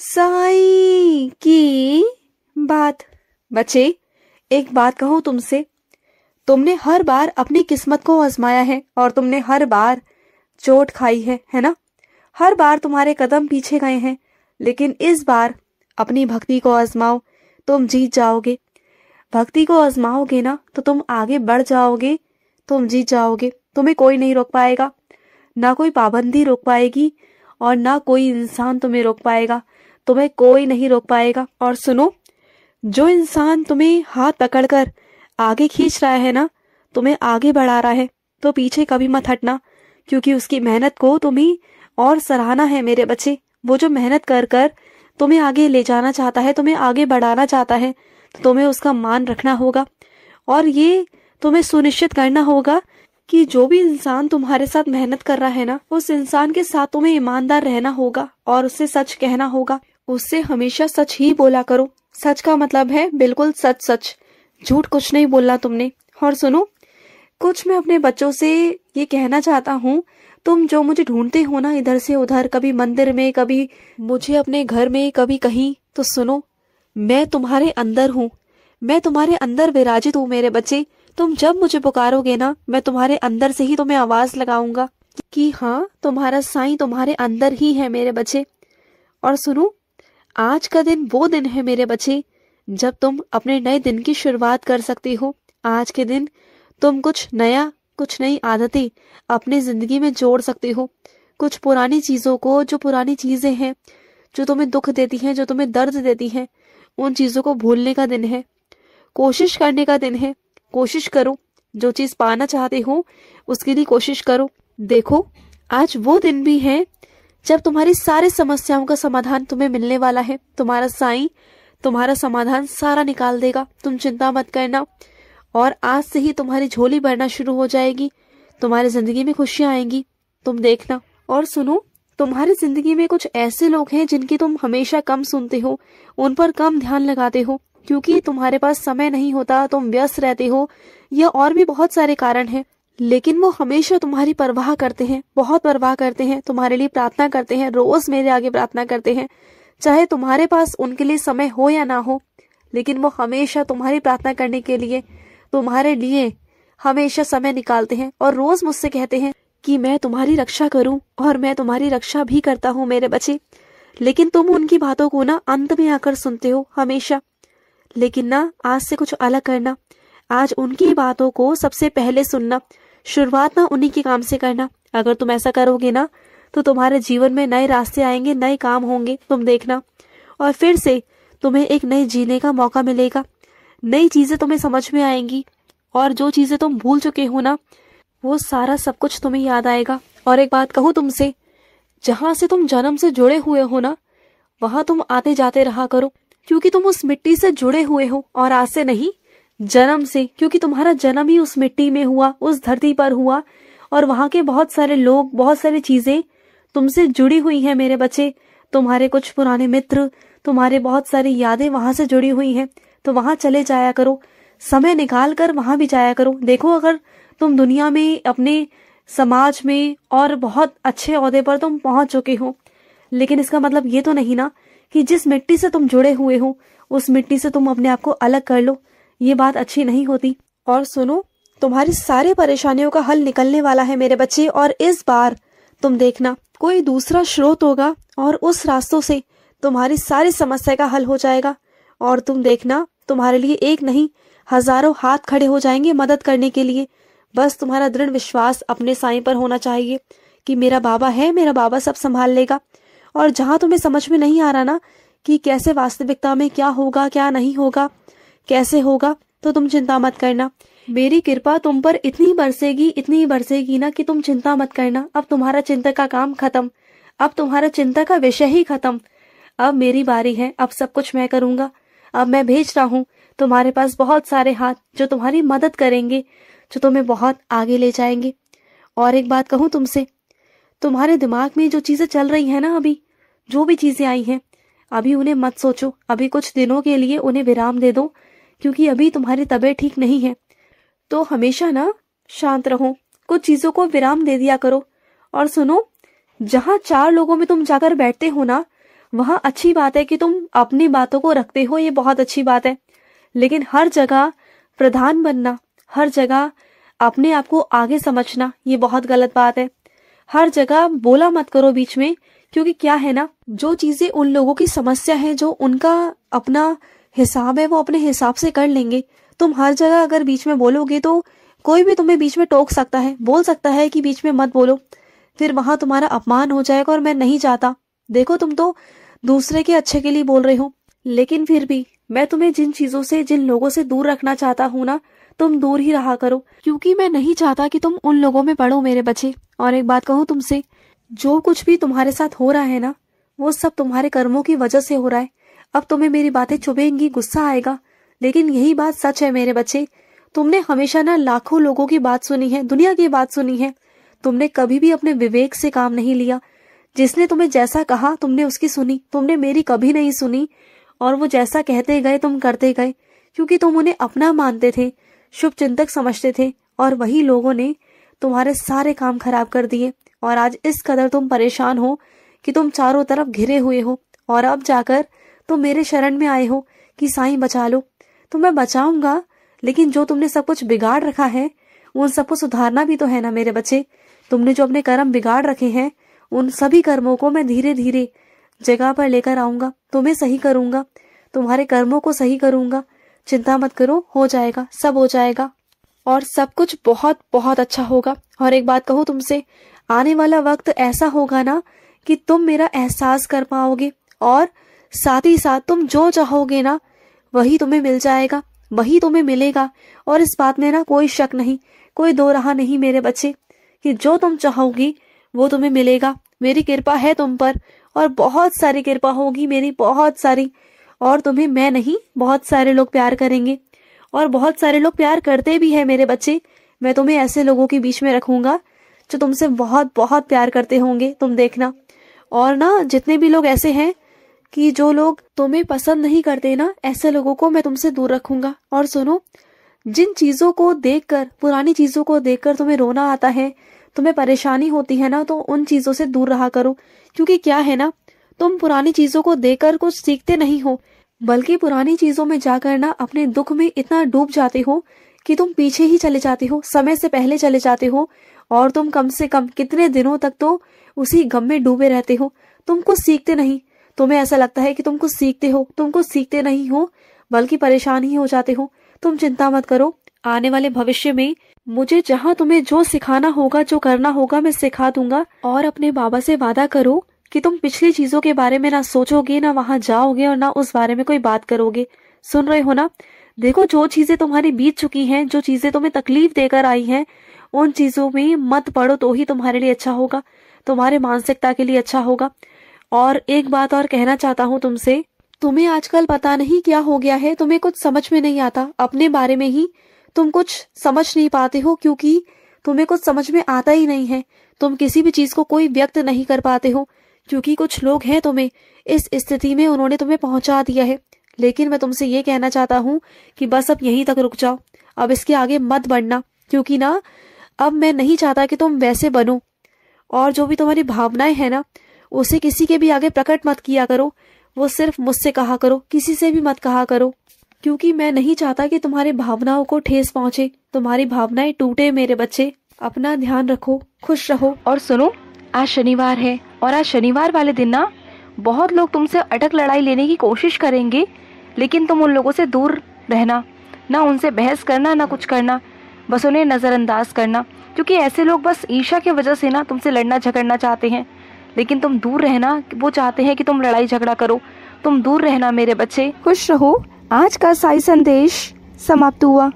साईं की बात। बच्चे, एक बात कहूं तुमसे, तुमने हर बार अपनी किस्मत को आजमाया है और तुमने हर बार चोट खाई है ना। हर बार तुम्हारे कदम पीछे गए हैं, लेकिन इस बार अपनी भक्ति को आजमाओ, तुम जीत जाओगे। भक्ति को आजमाओगे ना तो तुम आगे बढ़ जाओगे, तुम जीत जाओगे। तुम्हें कोई नहीं रोक पाएगा, ना कोई पाबंदी रोक पाएगी और ना कोई इंसान तुम्हें रोक पाएगा। तुम्हें कोई नहीं रोक पाएगा। और सुनो, जो इंसान तुम्हें हाथ पकड़कर आगे खींच रहा है ना, तुम्हें आगे बढ़ा रहा है, तो पीछे कभी मत हटना, क्योंकि उसकी मेहनत को तुम्हें और सराहना है मेरे बच्चे। वो जो मेहनत कर कर तुम्हें आगे ले जाना चाहता है, तुम्हें आगे बढ़ाना चाहता है, तो तुम्हें उसका मान रखना होगा। और ये तुम्हें सुनिश्चित करना होगा कि जो भी इंसान तुम्हारे साथ मेहनत कर रहा है ना, उस इंसान के साथ तुम्हें ईमानदार रहना होगा और उससे सच कहना होगा। उससे हमेशा सच ही बोला करो। सच का मतलब है बिल्कुल सच सच, झूठ कुछ नहीं बोलना तुमने। और सुनो, कुछ मैं अपने बच्चों से ये कहना चाहता हूँ, तुम जो मुझे ढूंढते हो ना इधर से उधर, कभी मंदिर में, कभी मुझे अपने घर में, कभी कहीं, तो सुनो, मैं तुम्हारे अंदर हूँ, मैं तुम्हारे अंदर विराजित हूँ मेरे बच्चे। तुम जब मुझे पुकारोगे ना, मैं तुम्हारे अंदर से ही तुम्हें आवाज लगाऊंगा कि हाँ, तुम्हारा साईं तुम्हारे अंदर ही है मेरे बच्चे। और सुनो, आज का दिन वो दिन है मेरे बच्चे जब तुम अपने नए दिन की शुरुआत कर सकते हो। आज के दिन तुम कुछ नया, कुछ नई आदतें अपनी जिंदगी में जोड़ सकते हो। कुछ पुरानी चीजों को, जो पुरानी चीजें हैं जो तुम्हें दुख देती हैं, जो तुम्हें दर्द देती हैं, उन चीजों को भूलने का दिन है, कोशिश करने का दिन है। कोशिश करो, जो चीज पाना चाहते हो उसके लिए कोशिश करो। देखो, आज वो दिन भी है जब तुम्हारी सारी समस्याओं का समाधान तुम्हें मिलने वाला है। तुम्हारा साईं तुम्हारा समाधान सारा निकाल देगा, तुम चिंता मत करना। और आज से ही तुम्हारी झोली भरना शुरू हो जाएगी, तुम्हारी जिंदगी में खुशियां आएंगी, तुम देखना। और सुनो, तुम्हारी जिंदगी में कुछ ऐसे लोग हैं जिनकी तुम हमेशा कम सुनते हो, उन पर कम ध्यान लगाते हो, क्योंकि तुम्हारे पास समय नहीं होता, तुम व्यस्त रहते हो, या और भी बहुत सारे कारण हैं। लेकिन वो हमेशा तुम्हारी परवाह करते हैं, बहुत परवाह करते हैं, तुम्हारे लिए प्रार्थना करते हैं, रोज मेरे आगे प्रार्थना करते हैं। चाहे तुम्हारे पास उनके लिए समय हो या ना हो, लेकिन वो हमेशा तुम्हारी प्रार्थना करने के लिए, तुम्हारे लिए हमेशा समय निकालते हैं और रोज मुझसे कहते हैं कि मैं तुम्हारी रक्षा करूं, और मैं तुम्हारी रक्षा भी करता हूं मेरे बच्चे। लेकिन तुम उनकी बातों को ना अंत में आकर सुनते हो हमेशा। लेकिन ना, आज से कुछ अलग करना। आज उनकी बातों को सबसे पहले सुनना, शुरुआत ना उन्हीं के काम से करना। अगर तुम ऐसा करोगे ना, तो तुम्हारे जीवन में नए रास्ते आएंगे, नए काम होंगे, तुम देखना। और फिर से तुम्हें एक नए जीने का मौका मिलेगा, नई चीजें तुम्हें समझ में आएंगी, और जो चीजें तुम भूल चुके हो ना, वो सारा सब कुछ तुम्हें याद आएगा। और एक बात कहूँ तुमसे, जहां से तुम जन्म से जुड़े हुए हो ना, वहां तुम आते जाते रहा करो, क्योंकि तुम उस मिट्टी से जुड़े हुए हो। और आज से नहीं, जन्म से, क्योंकि तुम्हारा जन्म ही उस मिट्टी में हुआ, उस धरती पर हुआ। और वहां के बहुत सारे लोग, बहुत सारी चीजें तुमसे जुड़ी हुई हैं मेरे बच्चे। तुम्हारे कुछ पुराने मित्र, तुम्हारे बहुत सारी यादें वहां से जुड़ी हुई हैं। तो वहां चले जाया करो, समय निकाल कर वहां भी जाया करो। देखो, अगर तुम दुनिया में, अपने समाज में और बहुत अच्छे ओहदे पर तुम पहुंच चुके हो, लेकिन इसका मतलब ये तो नहीं ना कि जिस मिट्टी से तुम जुड़े हुए हो उस मिट्टी से तुम अपने आप को अलग कर लो। ये बात अच्छी नहीं होती। और सुनो, तुम्हारी सारी परेशानियों का हल निकलने वाला है मेरे बच्चे। और इस बार तुम देखना, कोई दूसरा स्रोत होगा और उस रास्तों से तुम्हारी सारी समस्या का हल हो जाएगा। और तुम देखना, तुम्हारे लिए एक नहीं, हजारों हाथ खड़े हो जाएंगे मदद करने के लिए। बस तुम्हारा दृढ़ विश्वास अपने साईं पर होना चाहिए कि मेरा बाबा है, मेरा बाबा सब संभाल लेगा। और जहां तुम्हें समझ में नहीं आ रहा ना कि कैसे वास्तविकता में क्या होगा, क्या नहीं होगा, कैसे होगा, तो तुम चिंता मत करना। मेरी कृपा तुम पर इतनी बरसेगी, इतनी बरसेगी ना कि तुम चिंता मत करना। अब तुम्हारा चिंता का काम खत्म, अब तुम्हारा चिंता का विषय ही खत्म। अब मेरी बारी है, अब सब कुछ मैं करूंगा। अब मैं भेज रहा हूँ तुम्हारे पास बहुत सारे हाथ जो तुम्हारी मदद करेंगे, जो तुम्हें बहुत आगे ले जाएंगे। और एक बात कहूँ तुमसे, तुम्हारे दिमाग में जो चीजें चल रही है ना, अभी जो भी चीजें आई हैं, अभी उन्हें मत सोचो। अभी कुछ दिनों के लिए उन्हें विराम दे दो, क्योंकि अभी तुम्हारी तबीयत ठीक नहीं है। तो हमेशा ना शांत रहो, कुछ चीजों को विराम दे दिया करो। और सुनो, जहां 4 लोगों में तुम जाकर बैठते हो ना, वहाँ अच्छी बात है कि तुम अपनी बातों को रखते हो, ये बहुत अच्छी बात है। लेकिन हर जगह प्रधान बनना, हर जगह अपने आप को आगे समझना, ये बहुत गलत बात है। हर जगह बोला मत करो बीच में, क्योंकि क्या है ना, जो चीजें उन लोगों की समस्या है, जो उनका अपना हिसाब है, वो अपने हिसाब से कर लेंगे। तुम हर जगह अगर बीच में बोलोगे तो कोई भी तुम्हें बीच में टोक सकता है, बोल सकता है कि बीच में मत बोलो, फिर वहां तुम्हारा अपमान हो जाएगा और मैं नहीं चाहता। देखो तुम तो दूसरे के अच्छे के लिए बोल रहे हो, लेकिन फिर भी मैं तुम्हें जिन चीजों से, जिन लोगों से दूर रखना चाहता हूँ ना, तुम दूर ही रहा करो, क्योंकि मैं नहीं चाहता कि तुम उन लोगों में पड़ो मेरे बच्चे। और एक बात कहूँ तुमसे, जो कुछ भी तुम्हारे साथ हो रहा है ना, वो सब तुम्हारे कर्मों की वजह से हो रहा है। अब तुम्हें मेरी बातें चुभेंगी, गुस्सा आएगा, लेकिन यही बात सच है मेरे बच्चे। तुमने हमेशा ना लाखों लोगों की बात सुनी है, दुनिया की बात सुनी है, तुमने कभी भी अपने विवेक से काम नहीं लिया। जिसने तुम्हें जैसा कहा तुमने उसकी सुनी, तुमने मेरी कभी नहीं सुनी। और वो जैसा कहते गए तुम करते गए, क्योंकि तुम उन्हें अपना मानते थे, शुभ चिंतक समझते थे, और वही लोगों ने तुम्हारे सारे काम खराब कर दिए। और आज इस कदर तुम परेशान हो कि तुम चारों तरफ घिरे हुए हो, और अब जाकर तुम मेरे शरण में आए हो कि साईं बचा लो। तो मैं बचाऊंगा, लेकिन जो तुमने सब कुछ बिगाड़ रखा है उन सबको सुधारना भी तो है ना मेरे बच्चे। तुमने जो अपने कर्म बिगाड़ रखे हैं, उन सभी कर्मों को मैं धीरे धीरे जगह पर लेकर आऊंगा, तुम्हें सही करूंगा, तुम्हारे कर्मों को सही करूंगा। चिंता मत करो, हो जाएगा, सब हो जाएगा, और सब कुछ बहुत बहुत अच्छा होगा। और एक बात कहूँ तुमसे, आने वाला वक्त ऐसा होगा ना कि तुम मेरा एहसास कर पाओगे, और साथ ही साथ तुम जो चाहोगे ना वही तुम्हें मिल जाएगा, वही तुम्हें मिलेगा। और इस बात में ना कोई शक नहीं, कोई दो राह नहीं मेरे बच्चे, कि जो तुम चाहोगी वो तुम्हें मिलेगा। मेरी कृपा है तुम पर, और बहुत सारी कृपा होगी मेरी, बहुत सारी। और तुम्हें मैं नहीं, बहुत सारे लोग प्यार करेंगे, और बहुत सारे लोग प्यार करते भी हैं मेरे बच्चे। मैं तुम्हें ऐसे लोगों के बीच में रखूंगा जो तुमसे बहुत बहुत प्यार करते होंगे, तुम देखना। और ना जितने भी लोग ऐसे हैं कि जो लोग तुम्हें पसंद नहीं करते ना, ऐसे लोगों को मैं तुमसे दूर रखूंगा। और सुनो, जिन चीजों को देखकर, पुरानी चीजों को देखकर तुम्हें रोना आता है, तुम्हें परेशानी होती है ना, तो उन चीजों से दूर रहा करो। क्योंकि क्या है ना, तुम पुरानी चीजों को देखकर कुछ सीखते नहीं हो, बल्कि पुरानी चीजों में जाकर ना अपने दुख में इतना डूब जाते हो कि तुम पीछे ही चले जाते हो, समय से पहले चले जाते हो। और तुम कम से कम कितने दिनों तक तो उसी गम में डूबे रहते हो, तुम कुछ सीखते नहीं। तुम्हें ऐसा लगता है कि तुम कुछ सीखते हो, तुम कुछ सीखते नहीं हो, बल्कि परेशान ही हो जाते हो। तुम चिंता मत करो, आने वाले भविष्य में मुझे जहाँ तुम्हें जो सिखाना होगा, जो करना होगा, मैं सिखा दूंगा। और अपने बाबा से वादा करो कि तुम पिछली चीजों के बारे में ना सोचोगे, ना वहां जाओगे, और ना उस बारे में कोई बात करोगे। सुन रहे हो ना? देखो, जो चीजें तुम्हारी बीत चुकी हैं, जो चीजें तुम्हें तकलीफ देकर आई हैं, उन चीजों में मत पड़ो, तो ही तुम्हारे लिए अच्छा होगा, तुम्हारे मानसिकता के लिए अच्छा होगा। और एक बात और कहना चाहता हूँ तुमसे, तुम्हें आजकल पता नहीं क्या हो गया है, तुम्हें कुछ समझ में नहीं आता अपने बारे में ही, तुम कुछ समझ नहीं पाते हो, क्योंकि तुम्हें कुछ समझ में आता ही नहीं है। तुम किसी भी चीज को कोई व्यक्त नहीं कर पाते हो, क्योंकि कुछ लोग हैं तुम्हें इस स्थिति में, उन्होंने तुम्हें पहुंचा दिया है। लेकिन मैं तुमसे ये कहना चाहता हूँ कि बस अब यहीं तक रुक जाओ, अब इसके आगे मत बढ़ना, क्योंकि ना अब मैं नहीं चाहता कि तुम वैसे बनो। और जो भी तुम्हारी भावनाएं हैं ना, उसे किसी के भी आगे प्रकट मत किया करो, वो सिर्फ मुझसे कहा करो, किसी से भी मत कहा करो, क्योंकि मैं नहीं चाहता कि तुम्हारी भावनाओं को ठेस पहुंचे, तुम्हारी भावनाएं टूटे मेरे बच्चे। अपना ध्यान रखो, खुश रहो। और सुनो, आज शनिवार है, और आज शनिवार वाले दिन ना बहुत लोग तुमसे अटक लड़ाई लेने की कोशिश करेंगे, लेकिन तुम उन लोगों से दूर रहना, ना उनसे बहस करना, ना कुछ करना, बस उन्हें नजरअंदाज करना, क्योंकि ऐसे लोग बस ईर्ष्या की वजह से ना तुमसे लड़ना झगड़ना चाहते हैं। लेकिन तुम दूर रहना, वो चाहते हैं कि तुम लड़ाई झगड़ा करो, तुम दूर रहना मेरे बच्चे। खुश रहो। आज का साई संदेश समाप्त हुआ।